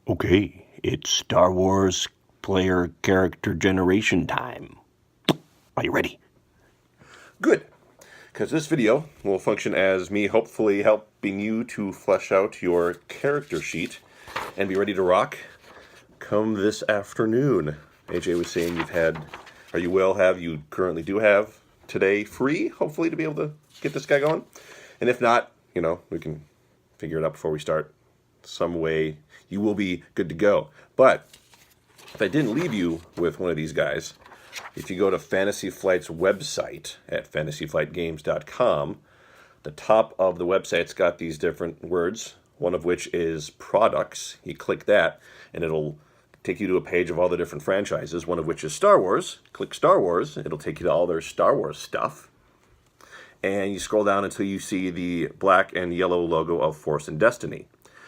Okay, it's Star Wars player character generation time. Are you ready? Good, because this video will function as me hopefully helping you to flesh out your character sheet and be ready to rock come this afternoon. AJ was saying you currently do have today free, hopefully, to be able to get this guy going. And if not, we can figure it out before we start. Some way you will be good to go. But if I didn't leave you with one of these guys, if you go to Fantasy Flight's website at fantasyflightgames.com, the top of the website's got these different words, one of which is products. You click that, and it'll take you to a page of all the different franchises, one of which is Star Wars. Click Star Wars, it'll take you to all their Star Wars stuff. And you scroll down until you see the black and yellow logo of Force and Destiny.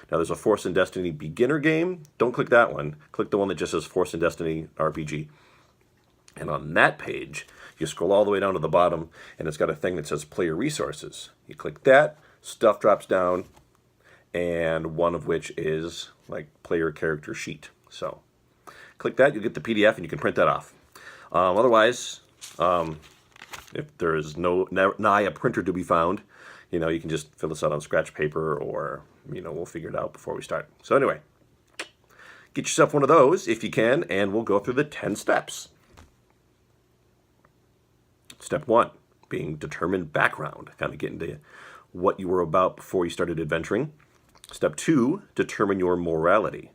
Now there's a Force and Destiny beginner game. Don't click that one. Click the one that just says Force and Destiny RPG. And on that page, you scroll all the way down to the bottom, and it's got a thing that says Player Resources. You click that, stuff drops down, and one of which is like Player Character Sheet. So click that, you'll get the PDF, and you can print that off. Otherwise, if there is nigh a printer to be found, you can just fill this out on scratch paper, or we'll figure it out before we start. So anyway, get yourself one of those if you can, and we'll go through the 10 steps. Step 1, being determine background, kind of getting to what you were about before you started adventuring. Step 2, determine your morality.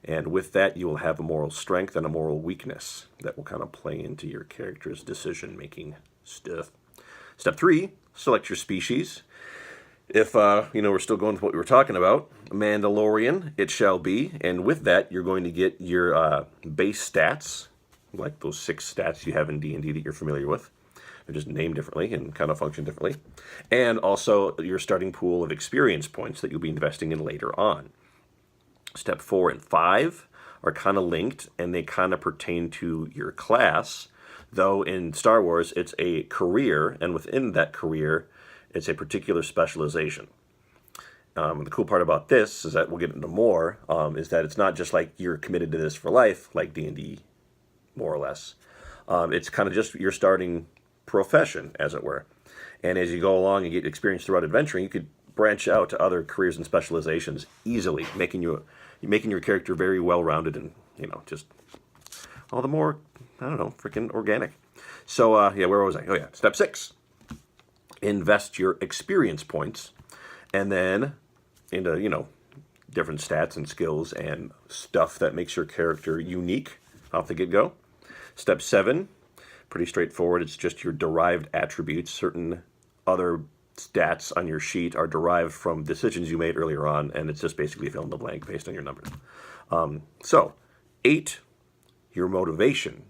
And with that, you will have a moral strength and a moral weakness that will kind of play into your character's decision-making stuff. Step 3, select your species. If, we're still going with what we were talking about, Mandalorian, it shall be. And with that, you're going to get your base stats, like those 6 stats you have in D&D that you're familiar with. They're just named differently and kind of function differently. And also your starting pool of experience points that you'll be investing in later on. Step 4 and 5 are kind of linked, and they kind of pertain to your class. Though in Star Wars, it's a career, and within that career, it's a particular specialization. The cool part about this is that we'll get into more, is that it's not just like you're committed to this for life, like D&D, more or less. It's kind of just your starting profession, as it were. And as you go along and get experience throughout adventuring, you could branch out to other careers and specializations easily, making your character very well-rounded and, just all the more, freaking organic. So, where was I? Oh, yeah. Step 6. Invest your experience points, and then into, different stats and skills and stuff that makes your character unique off the get-go. Step 7, pretty straightforward. It's just your derived attributes. Certain other stats on your sheet are derived from decisions you made earlier on, and it's just basically fill in the blank based on your numbers. So, 8, your motivation.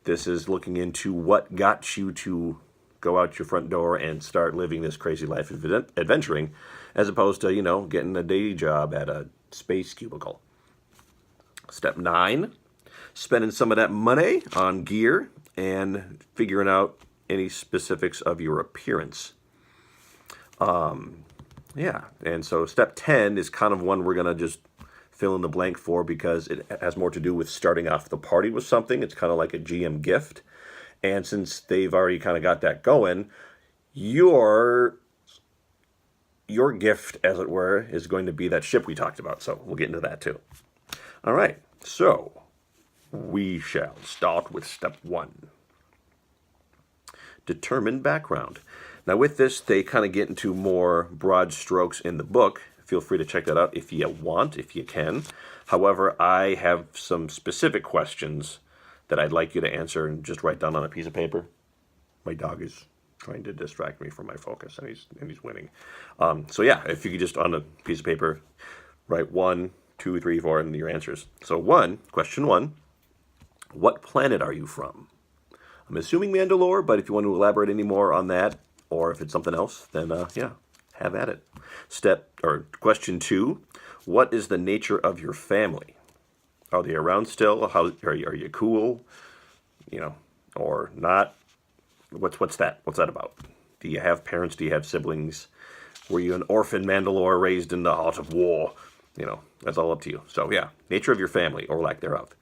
This is looking into what got you to go out your front door and start living this crazy life of adventuring, as opposed to, getting a day job at a space cubicle. Step 9, spending some of that money on gear and figuring out any specifics of your appearance. And so step 10 is kind of one we're going to just fill in the blank for, because it has more to do with starting off the party with something. It's kind of like a GM gift. And since they've already kind of got that going, your gift, as it were, is going to be that ship we talked about. So we'll get into that too. All right. So we shall start with step 1. Determine background. Now with this, they kind of get into more broad strokes in the book. Feel free to check that out if you want, if you can. However, I have some specific questions that I'd like you to answer and just write down on a piece of paper. My dog is trying to distract me from my focus, and he's winning. If you could just on a piece of paper write 1, 2, 3, 4, and your answers. So question 1, what planet are you from? I'm assuming Mandalore, but if you want to elaborate any more on that, or if it's something else, then have at it. Question 2, what is the nature of your family? Are they around still? Are you cool? Or not? What's that? What's that about? Do you have parents? Do you have siblings? Were you an orphan Mandalore raised in the heart of war? that's all up to you. So yeah, nature of your family or lack thereof.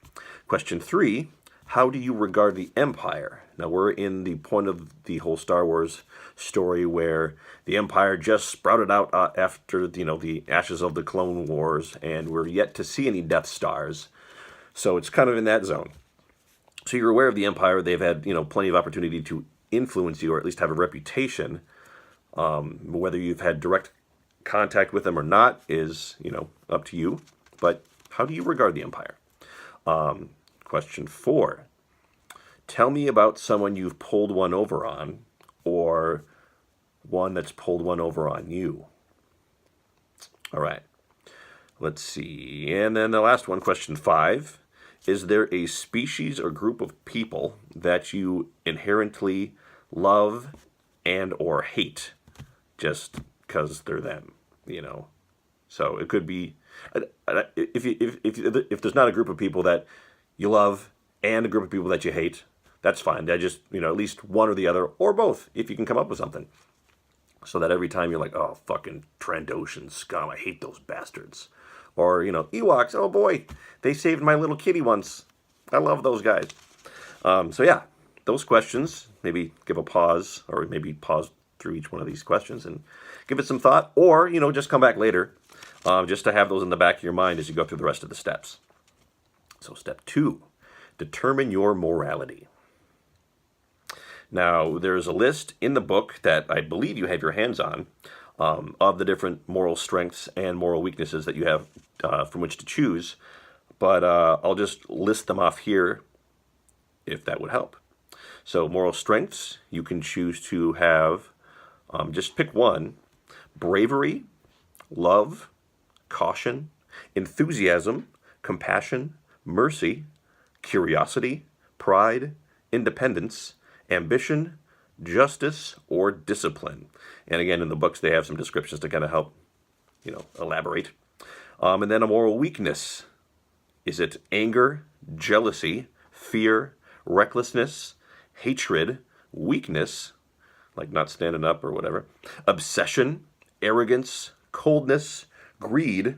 Question 3, how do you regard the Empire? Now we're in the point of the whole Star Wars story where the Empire just sprouted out after, the ashes of the Clone Wars, and we're yet to see any Death Stars. So it's kind of in that zone. So you're aware of the Empire. They've had, plenty of opportunity to influence you or at least have a reputation. Whether you've had direct contact with them or not is, up to you. But how do you regard the Empire? Question 4. Tell me about someone you've pulled one over on or one that's pulled one over on you. All right. Let's see. And then the last one, question 5. Is there a species or group of people that you inherently love and or hate just because they're them, So it could be, if there's not a group of people that you love and a group of people that you hate, that's fine. That just, at least one or the other, or both, if you can come up with something. So that every time you're like, oh, fucking Trandoshan scum, I hate those bastards. Or, Ewoks, oh boy, they saved my little kitty once. I love those guys. So yeah, those questions, maybe give a pause, or maybe pause through each one of these questions and give it some thought, or, just come back later, just to have those in the back of your mind as you go through the rest of the steps. So step 2, determine your morality. Now, there's a list in the book that I believe you have your hands on, of the different moral strengths and moral weaknesses that you have from which to choose. But I'll just list them off here if that would help. So moral strengths, you can choose to have, just pick one: bravery, love, caution, enthusiasm, compassion, mercy, curiosity, pride, independence, ambition, justice, or discipline. And again, in the books, they have some descriptions to kind of help, elaborate. And then a moral weakness. Is it anger, jealousy, fear, recklessness, hatred, weakness, like not standing up or whatever, obsession, arrogance, coldness, greed,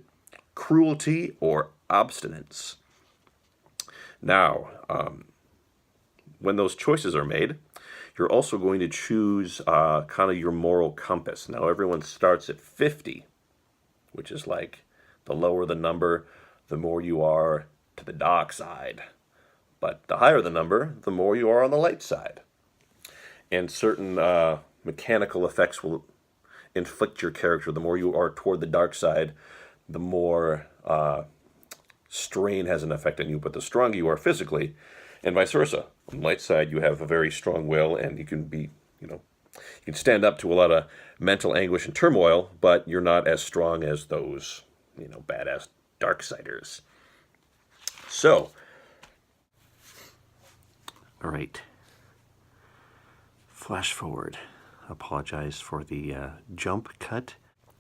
cruelty, or obstinance? Now, when those choices are made, you're also going to choose kind of your moral compass. Now, everyone starts at 50, which is like the lower the number, the more you are to the dark side. But the higher the number, the more you are on the light side. And certain mechanical effects will inflict your character. The more you are toward the dark side, the more strain has an effect on you. But the stronger you are physically, and vice versa. On the light side, you have a very strong will, and you can be, you can stand up to a lot of mental anguish and turmoil, but you're not as strong as those, badass darksiders. So, all right. Flash forward. I apologize for the jump cut,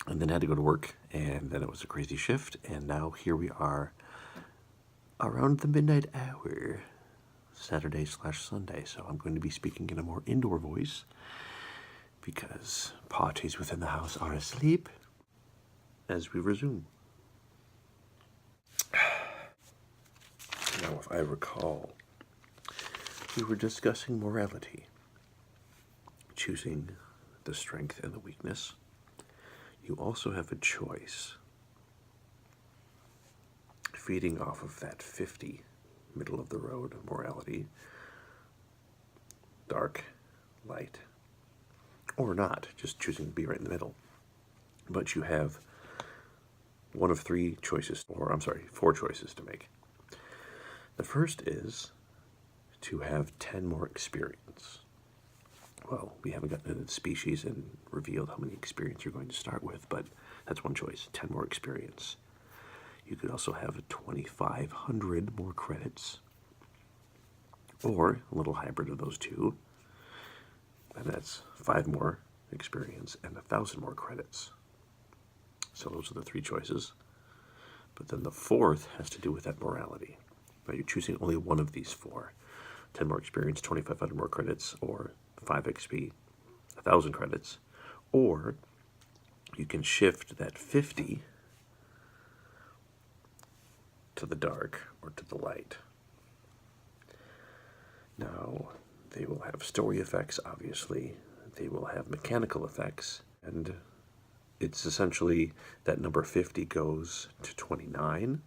and then had to go to work, and then it was a crazy shift, and now here we are around the midnight hour. Saturday/Sunday, so I'm going to be speaking in a more indoor voice because parties within the house are asleep as we resume. Now, if I recall, we were discussing morality, choosing the strength and the weakness. You also have a choice, feeding off of that 50 middle of the road morality, dark, light, or not, just choosing to be right in the middle. But you have one of 4 choices to make. The first is to have 10 more experience. Well, we haven't gotten into the species and revealed how many experience you're going to start with, but that's one choice, 10 more experience. You could also have 2,500 more credits, or a little hybrid of those two, and that's 5 more experience and 1,000 more credits. So those are the 3 choices. But then the 4th has to do with that morality. Now you're choosing only one of these 4. 10 more experience, 2,500 more credits, or 5 XP, 1,000 credits. Or you can shift that 50 to the dark or to the light. Now, they will have story effects, obviously. They will have mechanical effects, and it's essentially that number 50 goes to 29,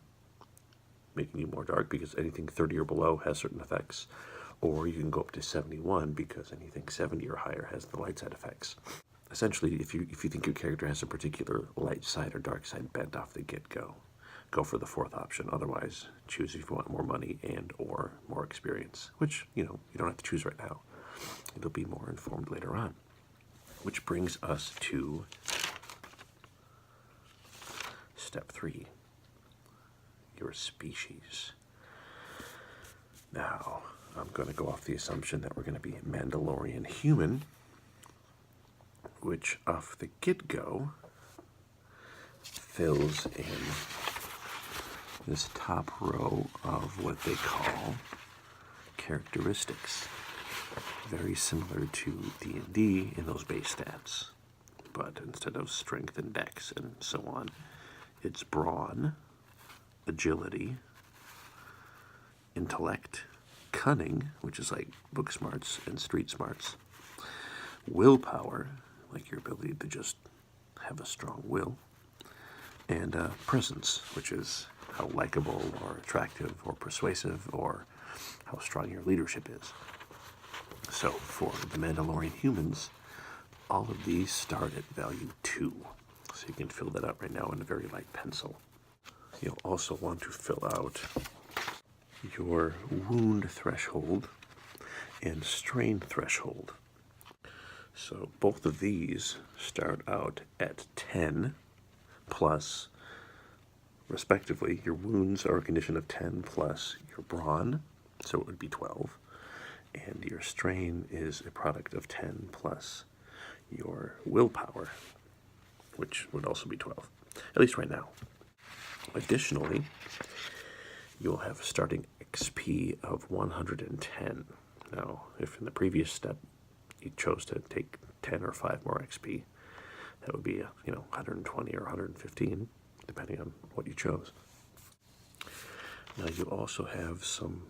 making you more dark because anything 30 or below has certain effects, or you can go up to 71 because anything 70 or higher has the light side effects. Essentially, if you think your character has a particular light side or dark side bent off the get-go, go for the fourth option. Otherwise, choose if you want more money and or more experience, which, you don't have to choose right now. It'll be more informed later on. Which brings us to step 3, your species. Now, I'm going to go off the assumption that we're going to be Mandalorian human, which off the get-go fills in this top row of what they call characteristics. Very similar to D&D in those base stats, but instead of strength and dex and so on, it's brawn, agility, intellect, cunning, which is like book smarts and street smarts, willpower, like your ability to just have a strong will, and presence, which is how likable or attractive or persuasive or how strong your leadership is. So for the Mandalorian humans, all of these start at value 2. So you can fill that out right now in a very light pencil. You'll also want to fill out your wound threshold and strain threshold. So both of these start out at 10 plus, respectively, your wounds are a condition of 10 plus your brawn, so it would be 12. And your strain is a product of 10 plus your willpower, which would also be 12, at least right now. Additionally, you'll have a starting XP of 110. Now, if in the previous step you chose to take 10 or 5 more XP, that would be 120 or 115, depending on what you chose. Now, you also have some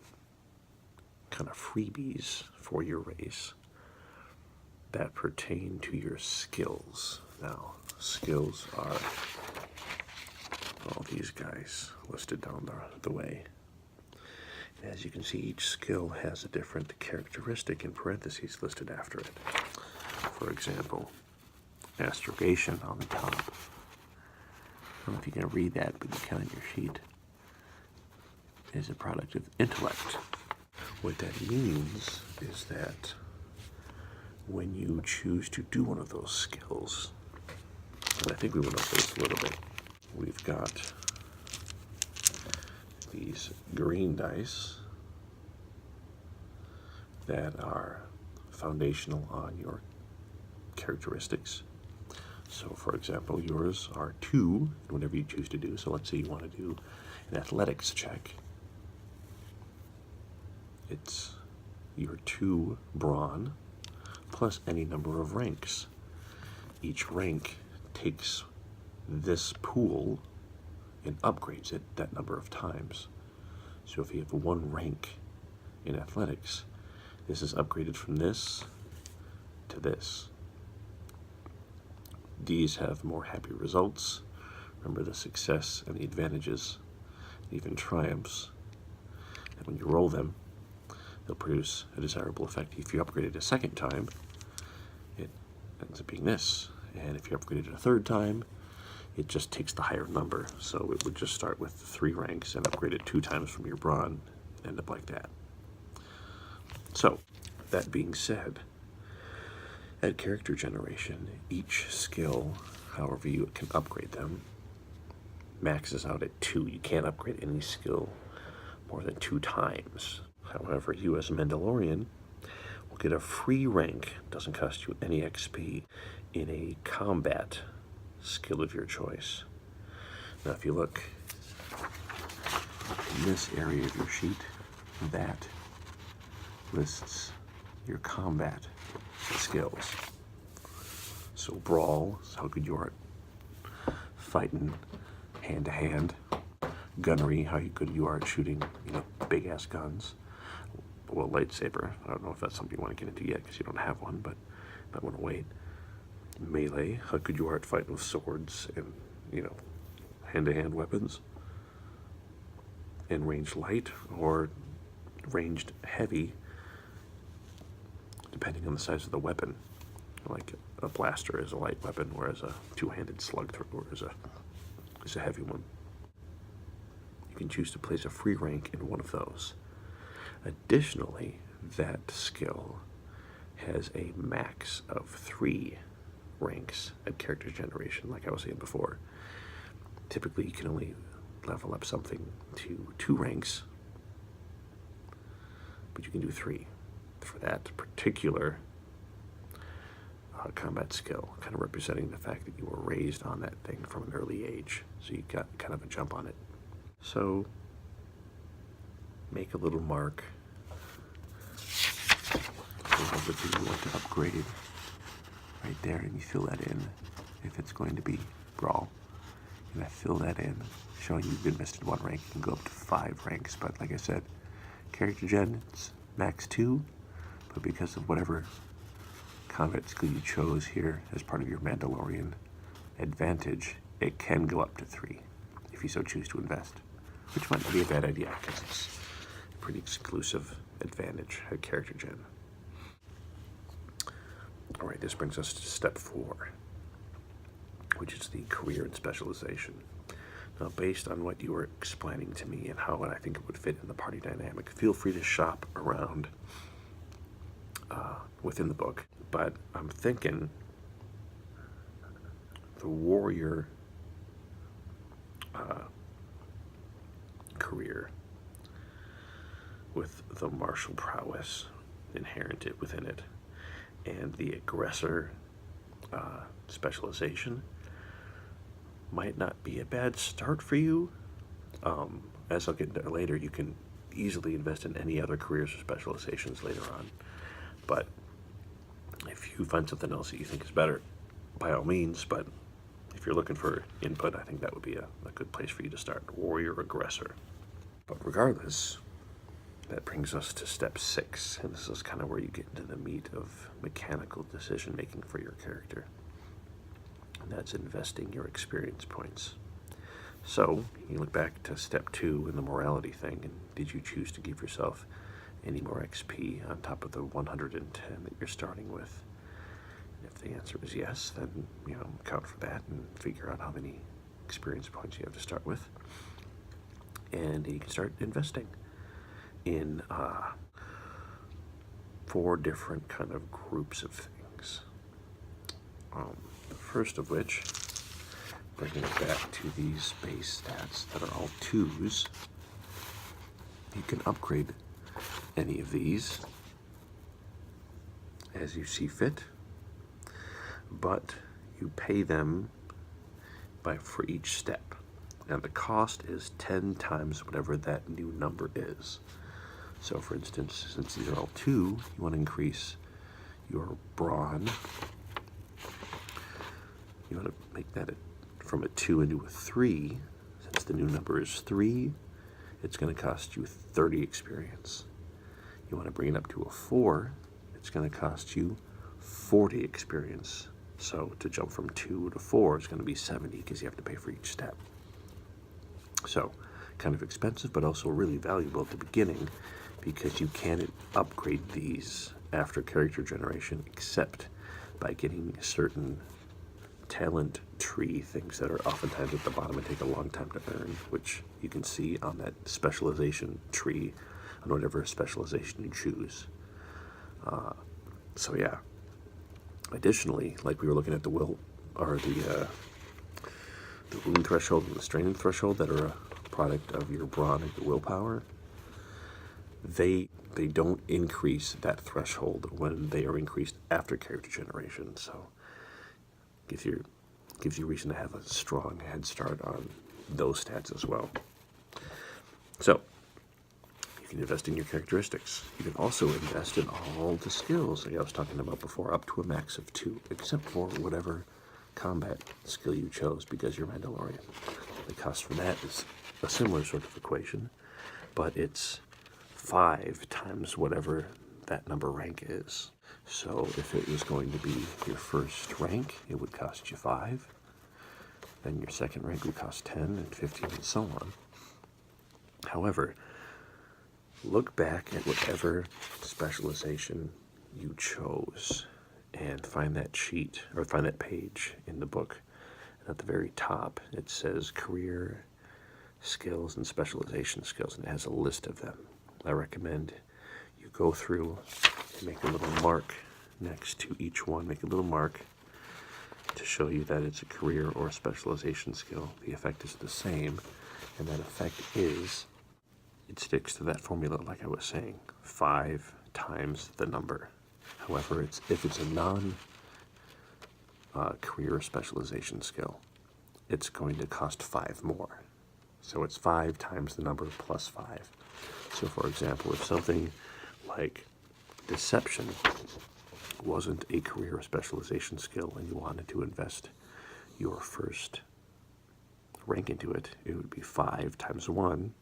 kind of freebies for your race that pertain to your skills. Now, skills are all these guys listed down the way. And as you can see, each skill has a different characteristic in parentheses listed after it. For example, astrogation on the top. I don't know if you can read that, but you can on your sheet. Is a product of intellect. What that means is that when you choose to do one of those skills, and I think we went over this a little bit, we've got these green dice that are foundational on your characteristics. So, for example, yours are 2, whatever you choose to do. So let's say you want to do an athletics check. It's your 2 brawn plus any number of ranks. Each rank takes this pool and upgrades it that number of times. So if you have 1 rank in athletics, this is upgraded from this to this. These have more happy results. Remember the success and the advantages, and even triumphs. And when you roll them, they'll produce a desirable effect. If you upgrade it a second time, it ends up being this. And if you upgrade it a third time, it just takes the higher number. So it would just start with 3 ranks and upgrade it 2 times from your brawn, and end up like that. So, that being said, at character generation, each skill, however you can upgrade them, maxes out at 2. You can't upgrade any skill more than 2 times. However, you as a Mandalorian will get a free rank, doesn't cost you any XP, in a combat skill of your choice. Now, if you look in this area of your sheet, that lists your combat skills. So brawl is how good you are at fighting hand to hand. gunnery, how good you are at shooting, big ass guns. Well, lightsaber. I don't know if that's something you want to get into yet because you don't have one, but you might want to wait. Melee, how good you are at fighting with swords and, hand-to-hand weapons. And ranged light or ranged heavy, depending on the size of the weapon. Like a blaster is a light weapon, whereas a two-handed slug thrower is a heavy one. You can choose to place a free rank in one of those. Additionally, that skill has a max of 3 ranks at character generation, like I was saying before. Typically, you can only level up something to 2 ranks, but you can do 3 for that particular combat skill, kind of representing the fact that you were raised on that thing from an early age, so you got kind of a jump on it. So make a little mark of the thing you want to upgrade right there, and you fill that in if it's going to be Brawl. And I fill that in, showing you've invested 1 rank. You can go up to 5 ranks, but like I said, character gen, it's max 2, but because of whatever combat skill you chose here as part of your Mandalorian advantage, it can go up to 3 if you so choose to invest, which might not be a bad idea because it's a pretty exclusive advantage at character gen. Alright, this brings us to step 4, which is the career and specialization. Now, based on what you were explaining to me and how I think it would fit in the party dynamic, feel free to shop around within the book. But I'm thinking the warrior career with the martial prowess inherent within it and the aggressor specialization might not be a bad start for you. As I'll get into later, you can easily invest in any other careers or specializations later on. But if you find something else that you think is better, by all means, but if you're looking for input, I think that would be a good place for you to start. Warrior aggressor. But regardless, that brings us to step 6, and this is kind of where you get into the meat of mechanical decision making for your character. And that's investing your experience points. So you look back to step 2 in the morality thing, and did you choose to give yourself any more XP on top of the 110 that you're starting with? And if the answer is yes, then account for that and figure out how many experience points you have to start with, and you can start investing in 4 different kind of groups of things. The first of which, bringing it back to these base stats that are all 2s, you can upgrade any of these as you see fit, but you pay them for each step. And the cost is 10 times whatever that new number is. So for instance, since these are all 2, you want to increase your brawn. You want to make that from a 2 into a 3. Since the new number is 3, it's going to cost you 30 experience. You want to bring it up to a 4, it's going to cost you 40 experience. So to jump from 2 to 4 is going to be 70 because you have to pay for each step. So kind of expensive, but also really valuable at the beginning because you can't upgrade these after character generation except by getting certain talent tree things that are oftentimes at the bottom and take a long time to earn, which you can see on that specialization tree on whatever specialization you choose. So yeah. Additionally, like we were looking at the will or the wound threshold and the straining threshold that are a product of your brawn and your willpower, they don't increase that threshold when they are increased after character generation. So gives you reason to have a strong head start on those stats as well. So you can invest in your characteristics. You can also invest in all the skills like I was talking about before, up to a max of 2, except for whatever combat skill you chose because you're Mandalorian. The cost for that is a similar sort of equation, but it's 5 times whatever that number rank is. So if it was going to be your first rank, it would cost you 5. Then your second rank would cost 10 and 15 and so on. However, look back at whatever specialization you chose and find that sheet or find that page in the book. And at the very top, it says career skills and specialization skills, and it has a list of them. I recommend you go through and make a little mark next to each one. Make a little mark to show you that it's a career or a specialization skill. The effect is the same, and that effect is it sticks to that formula, like I was saying, 5 times the number. However, if it's a non-career or specialization skill, it's going to cost 5 more. So it's 5 times the number plus 5. So for example, if something like deception wasn't a career or specialization skill and you wanted to invest your first rank into it, it would be 5 times 1,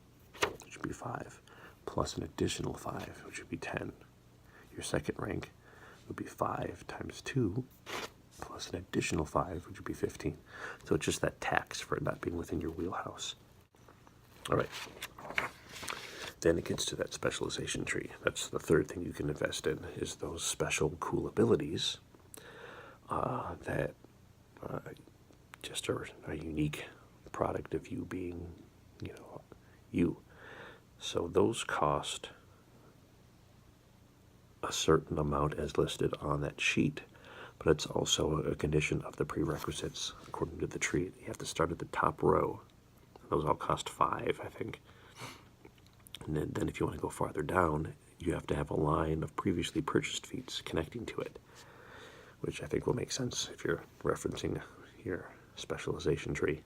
which would be 5, plus an additional 5, which would be 10. Your second rank would be 5 times 2, plus an additional 5, which would be 15. So it's just that tax for it not being within your wheelhouse. All right. Then it gets to that specialization tree. That's the third thing you can invest in, is those special cool abilities that just are a unique product of you being, you. So those cost a certain amount as listed on that sheet, but it's also a condition of the prerequisites according to the tree. You have to start at the top row. Those all cost 5, I think. And then if you want to go farther down, you have to have a line of previously purchased feats connecting to it, which I think will make sense if you're referencing your specialization tree.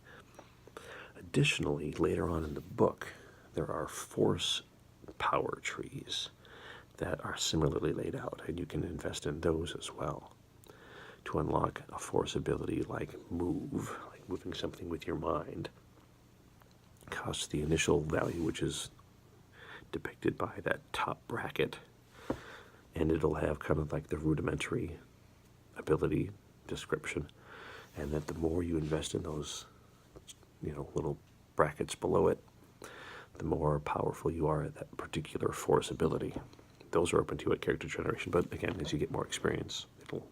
Additionally, later on in the book, there are force power trees that are similarly laid out, and you can invest in those as well to unlock a force ability like move, like moving something with your mind. Costs the initial value, which is depicted by that top bracket, and it'll have kind of like the rudimentary ability description, and that the more you invest in those little brackets below it, the more powerful you are at that particular force ability. Those are open to you at character generation, but again, as you get more experience, it'll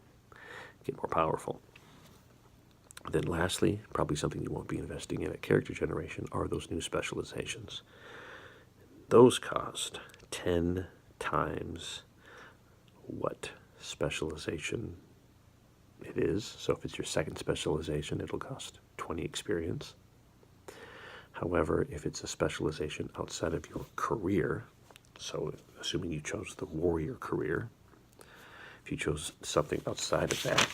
get more powerful. Then lastly, probably something you won't be investing in at character generation are those new specializations. Those cost 10 times what specialization it is. So if it's your second specialization, it'll cost 20 experience. However, if it's a specialization outside of your career, so assuming you chose the warrior career, if you chose something outside of that,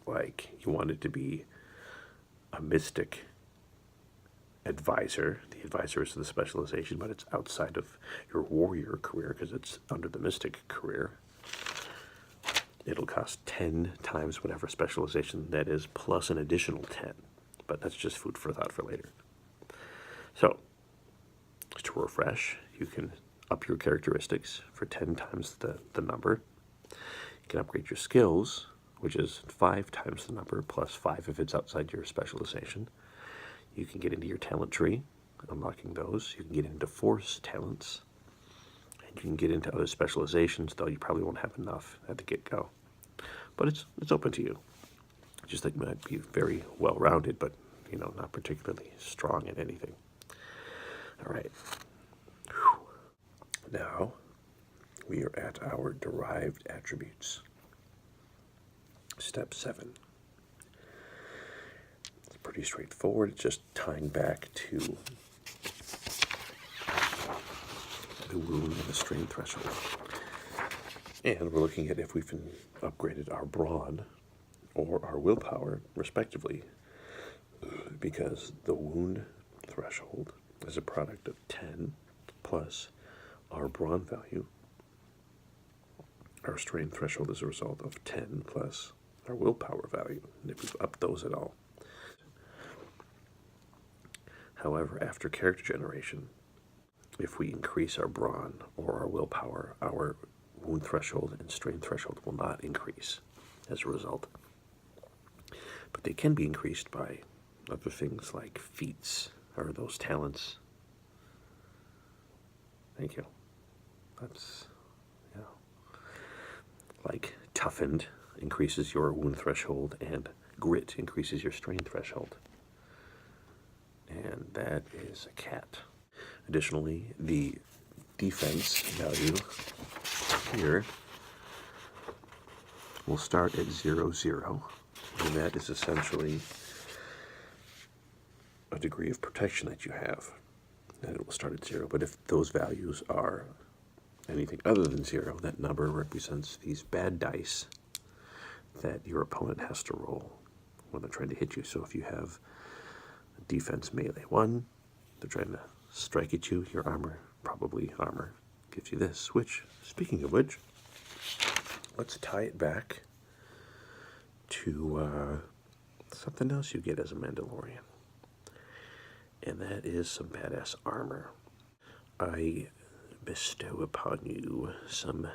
like you wanted to be a mystic advisor, the advisor is the specialization, but it's outside of your warrior career because it's under the mystic career, it'll cost 10 times whatever specialization that is, plus an additional 10. But that's just food for thought for later. So, just to refresh, you can up your characteristics for 10 times the number. You can upgrade your skills, which is 5 times the number, plus 5 if it's outside your specialization. You can get into your talent tree, unlocking those. You can get into force talents, and you can get into other specializations, though you probably won't have enough at the get-go. But it's open to you. Just that you might be very well-rounded, but not particularly strong at anything. All right. Whew. Now we are at our derived attributes. Step 7. It's pretty straightforward. It's just tying back to the wound and the strain threshold. And we're looking at if we've upgraded our brawn or our willpower, respectively, because the wound threshold is a product of 10 plus our brawn value. Our strain threshold is a result of 10 plus our willpower value, and if we've upped those at all. However, after character generation, if we increase our brawn or our willpower, our wound threshold and strain threshold will not increase as a result. But they can be increased by other things like feats or those talents. Thank you. That's, like toughened increases your wound threshold and grit increases your strain threshold. And that is a cat. Additionally, the defense value here will start at 0, 0, and that is essentially a degree of protection that you have. And it will start at 0, but if those values are anything other than 0, that number represents these bad dice that your opponent has to roll when they're trying to hit you. So if you have defense melee 1, they're trying to strike at you, your armor, probably armor, gives you this, which, speaking of which, let's tie it back to something else you get as a Mandalorian. And that is some badass armor. I bestow upon you some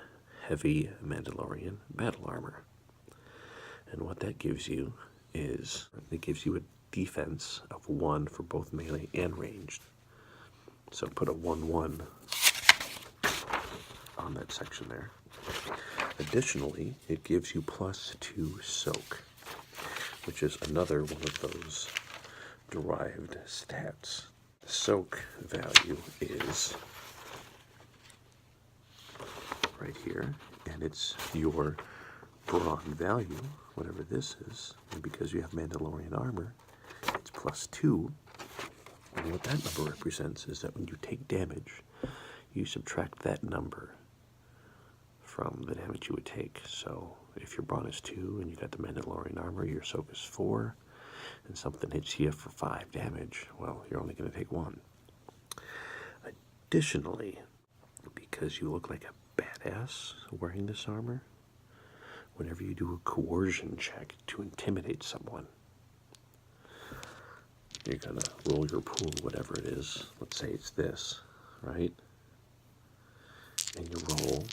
heavy Mandalorian battle armor. And what that gives you is, it gives you a defense of 1 for both melee and ranged. So put a 1/1 on that section there. Additionally, it gives you +2 soak, which is another one of those derived stats. The soak value is right here, and it's your brawn value, whatever this is, and because you have Mandalorian armor, it's +2. And what that number represents is that when you take damage, you subtract that number from the damage you would take. So if your brawn is 2 and you got the Mandalorian armor, your soak is 4, and something hits you for 5 damage, well, you're only going to take 1. Additionally, because you look like a badass wearing this armor, whenever you do a coercion check to intimidate someone, you're going to roll your pool, whatever it is. Let's say it's this, right? And you roll.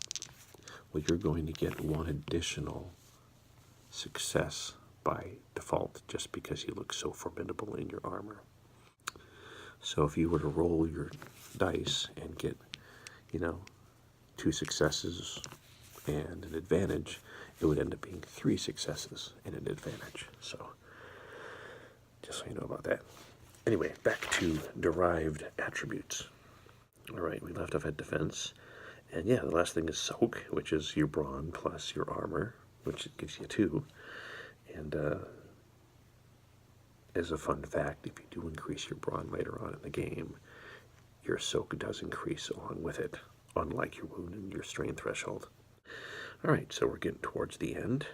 Well, you're going to get 1 additional success by default just because you look so formidable in your armor. So if you were to roll your dice and get, 2 successes and an advantage, it would end up being 3 successes and an advantage. So just so you know about that. Anyway, back to derived attributes. All right, we left off at defense. And yeah, the last thing is soak, which is your brawn plus your armor, which gives you 2. And as a fun fact, if you do increase your brawn later on in the game, your soak does increase along with it, unlike your wound and your strain threshold. All right, so we're getting towards the end.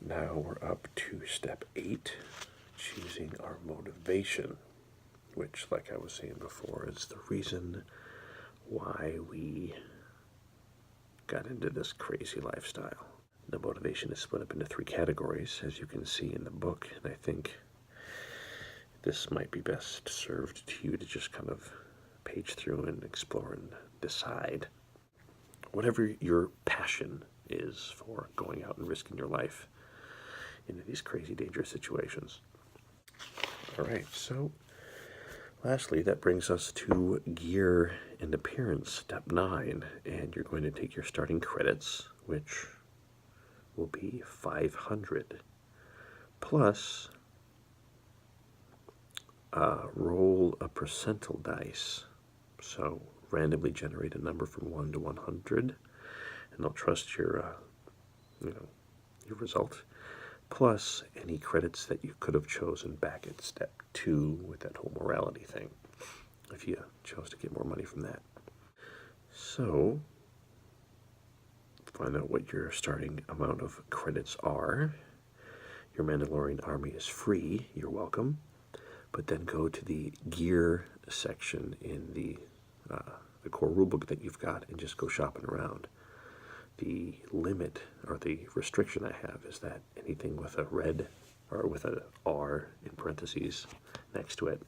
Now we're up to step 8, choosing our motivation, which, like I was saying before, is the reason why we got into this crazy lifestyle. The motivation is split up into 3 categories, as you can see in the book, and I think this might be best served to you to just kind of page through and explore and decide. Whatever your passion is for going out and risking your life into these crazy, dangerous situations. All right, so lastly, that brings us to gear and appearance, step 9, and you're going to take your starting credits, which will be 500, plus roll a percentile dice. So randomly generate a number from 1 to 100, and they'll trust your, your result, plus any credits that you could have chosen back at step 2 with that whole morality thing, if you chose to get more money from that. So, find out what your starting amount of credits are. Your Mandalorian army is free, you're welcome, but then go to the gear section in the core rulebook that you've got and just go shopping around. The limit or the restriction I have is that anything with a red or with a R in parentheses next to it,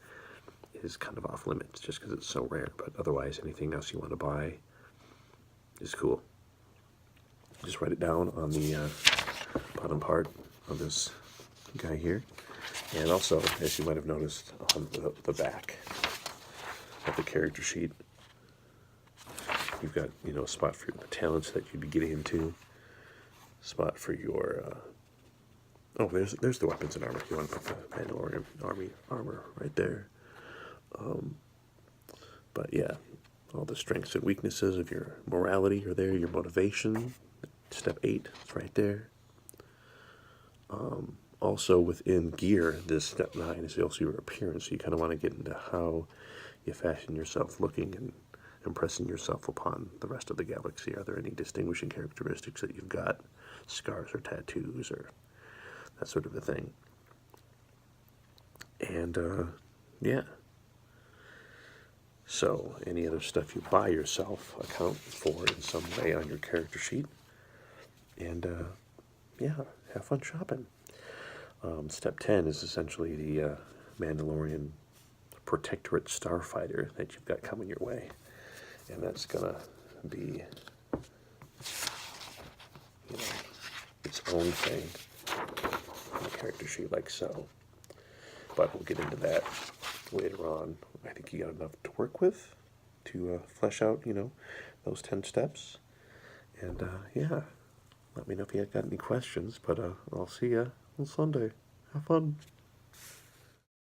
is kind of off limits just because it's so rare. But otherwise, anything else you want to buy is cool. Just write it down on the bottom part of this guy here. And also, as you might have noticed on the back of the character sheet, you've got, a spot for the talents that you'd be getting into, spot for your, there's the weapons and armor. You want to put the Mandalorian armor right there. But yeah, all the strengths and weaknesses of your morality are there, your motivation. Step 8 is right there. Also within gear, this step 9 is also your appearance. So you kind of want to get into how you fashion yourself looking and impressing yourself upon the rest of the galaxy. Are there any distinguishing characteristics that you've got? Scars or tattoos or that sort of a thing. And, yeah. So, any other stuff you buy yourself, account for in some way on your character sheet. And, yeah, have fun shopping. Step 10 is essentially the Mandalorian Protectorate Starfighter that you've got coming your way. And that's going to be, its own thing on the character sheet like so. But we'll get into that later on. I think you got enough to work with to flesh out, those 10 steps. And, yeah, let me know if you got any questions. But I'll see you on Sunday. Have fun.